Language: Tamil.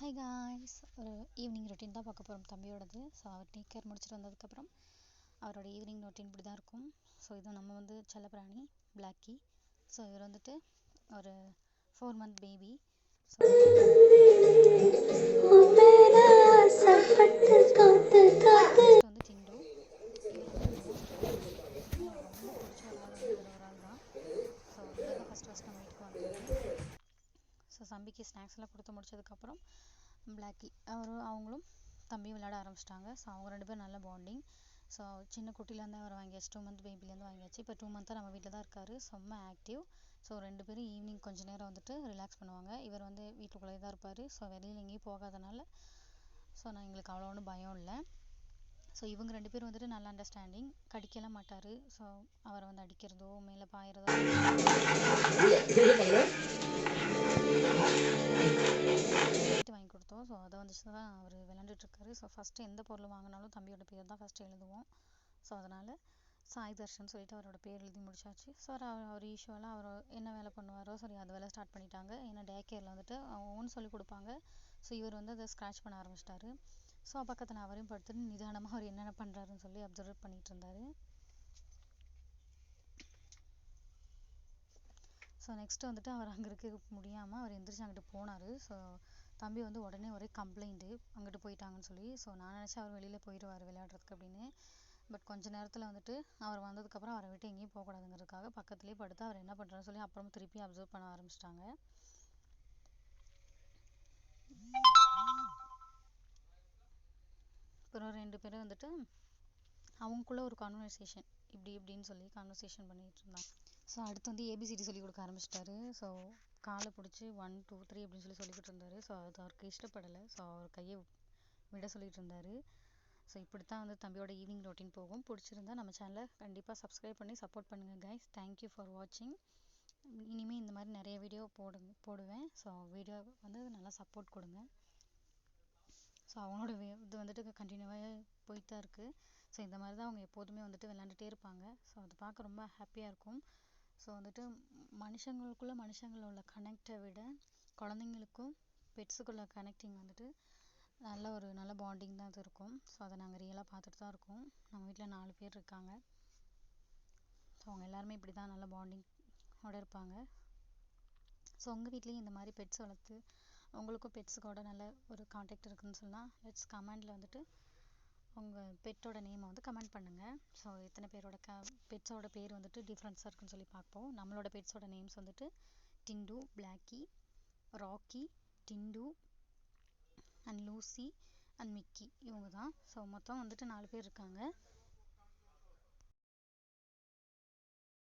ஹாய் காய்ஸ், ஒரு ஈவினிங் ரொட்டீன் தான் பார்க்க போகிறோம் தம்பியோடது. ஸோ அவர் டேக் கேர் முடிச்சுட்டு வந்ததுக்கப்புறம் அவரோட ஈவினிங் ரொட்டீன் இப்படி தான் இருக்கும். ஸோ இது நம்ம செல்லப்பிராணி பிளாக்கி. ஸோ இவர் ஒரு 4 month பேபி. ஸோ டிண்டு இவர் மோஸ்ட் எனக்கு ரொம்ப பிடிச்ச ஒரு ஆள் இவர் ஒரு ஆள் தான். ஸோ இவர் தான் ஃபஸ்ட் நம்ம வீட்டுக்கு வந்தது. ஸோ தம்பிக்கு ஸ்நாக்ஸ்லாம் கொடுத்து முடிச்சதுக்கப்புறம் பிளாக்கி அவங்களும் தம்பியும் விளையாட ஆரம்பிச்சிட்டாங்க. ஸோ அவங்க 2 பேரும் நல்ல பாண்டிங். ஸோ சின்ன குட்டிலேருந்து அவர் வாங்கியாச்சு, 2 month பேபிலேருந்து வாங்கியாச்சு. இப்போ 2 month நம்ம வீட்டில் தான் இருக்கார். செம்ம ஆக்டிவ். ஸோ 2 பேரும் ஈவினிங் கொஞ்சம் நேரம் ரிலாக்ஸ் பண்ணுவாங்க. இவர் வீட்டுக்குள்ளே தான் இருப்பார். ஸோ வெளியில் எங்கேயும் போகாதனால எங்களுக்கு அவ்வளோ ஒன்றும் பயம் இல்லை. ஸோ இவங்க 2 பேரும் நல்ல அண்டர்ஸ்டாண்டிங். கடிக்கலாம் மாட்டார். ஸோ அவரை அடிக்கிறதோ மேலே பாயிறதோ வாங்கி கொடுத்தோம். ஸோ அதை தான் அவர் விளையாண்டுட்ருக்காரு. ஸோ ஃபஸ்ட்டு எந்த பொருள் வாங்கினாலும் தம்பியோட பேர் தான் ஃபஸ்ட்டு எழுதுவோம். ஸோ அதனால் சாய் தர்ஷன் சொல்லிட்டு அவரோட பேர் எழுதி முடிச்சாச்சு. ஸோ அவர் யூஸ்வலாக அவர் என்ன வேலை பண்ணுவாரோ அது வேலை ஸ்டார்ட் பண்ணிட்டாங்க. ஏன்னா டே கேரில் ஒன்று சொல்லி கொடுப்பாங்க. ஸோ இவர் அதை ஸ்க்ராட்ச் பண்ண ஆரம்பிச்சிட்டாரு. ஸோ பக்கத்தில் அவரையும் படுத்துட்டு நிதானமாக அவர் என்னென்ன பண்ணுறாருன்னு சொல்லி அப்சர்வ் பண்ணிகிட்டு இருந்தார். ஸோ நெக்ஸ்ட்டு அவர் அங்கே இருக்க முடியாமல் அவர் எந்திரிச்சு அங்கிட்டு போனார். ஸோ தம்பி உடனே ஒரே கம்ப்ளைண்ட்டு அங்கிட்டு போயிட்டாங்கன்னு சொல்லி. ஸோ நான் நினச்சேன் அவர் வெளியில் போயிடுவார் விளையாடுறதுக்கு அப்படின்னு. பட் கொஞ்ச நேரத்தில் அவர் வந்ததுக்கப்புறம் அவரை விட்டு எங்கேயும் போகக்கூடாதுங்கிறதுக்காக பக்கத்துலேயே படுத்து அவர் என்ன பண்ணுறாருன்னு சொல்லி அப்புறம் திருப்பி அப்சர்வ் பண்ண ஆரம்பிச்சிட்டாங்க. அப்புறம் 2 பேரும் அவங்களுக்குள்ள ஒரு கான்வர்சேஷன் இப்படின்னு சொல்லி கான்வர்சேஷன் பண்ணிகிட்டு இருந்தாங்க. ஸோ அடுத்து ஏபிசிடி சொல்லி கொடுக்க ஆரம்பிச்சிட்டாரு. ஸோ காலை பிடிச்சி 1 2 3 அப்படின்னு சொல்லிக்கிட்டு இருந்தார். ஸோ அது அவருக்கு இஷ்டப்படலை. ஸோ அவர் கையை விட சொல்லிட்டு இருந்தார். ஸோ இப்படி தான் தம்பியோட ஈவினிங் ரொட்டீன் போகும். பிடிச்சிருந்தா நம்ம சேனலை கண்டிப்பாக சப்ஸ்கிரைப் பண்ணி சப்போர்ட் பண்ணுங்கள் கைஸ். தேங்க்யூ ஃபார் வாட்சிங். இனிமேல் இந்த மாதிரி நிறைய வீடியோ போடுவேன். ஸோ வீடியோ நல்லா சப்போர்ட் கொடுங்க. ஸோ அவங்களோட இது கண்டினியூவாக போயிட்டு தான் இருக்குது. ஸோ இந்த மாதிரி தான் அவங்க எப்போதுமே விளையாண்டுட்டே இருப்பாங்க. ஸோ அது பார்க்க ரொம்ப ஹாப்பியாக இருக்கும். ஸோ மனுஷங்களோட கனெக்டை விட குழந்தைங்களுக்கும் பெட்ஸுக்குள்ள கனெக்டிங் நல்ல பாண்டிங் தான் அது இருக்கும். ஸோ அதை நாங்கள் ரியலாக பார்த்துட்டு தான் இருக்கோம். நம்ம வீட்டில் 4 பேர் இருக்காங்க. ஸோ அவங்க எல்லாருமே இப்படி தான் நல்ல பாண்டிங்கோடு இருப்பாங்க. ஸோ உங்கள் வீட்லேயும் இந்த மாதிரி பெட்ஸ் வளர்த்து உங்களுக்கும் பெட்ஸுக்கோட நல்ல ஒரு கான்டாக்ட் இருக்குதுன்னு சொன்னால் லெட்ஸ் கமெண்டில் உங்கள் பெட்டோட நேமை கமெண்ட் பண்ணுங்கள். ஸோ எத்தனை பேரோட பெட்ஸோட பேர் டிஃப்ரென்ஸாக இருக்குன்னு சொல்லி பார்ப்போம். நம்மளோட பெட்ஸோட names Tindu, Blacky, Rocky, Tindu and Lucy and Mickey இவங்க தான். ஸோ மொத்தம் 4 பேர் இருக்காங்க.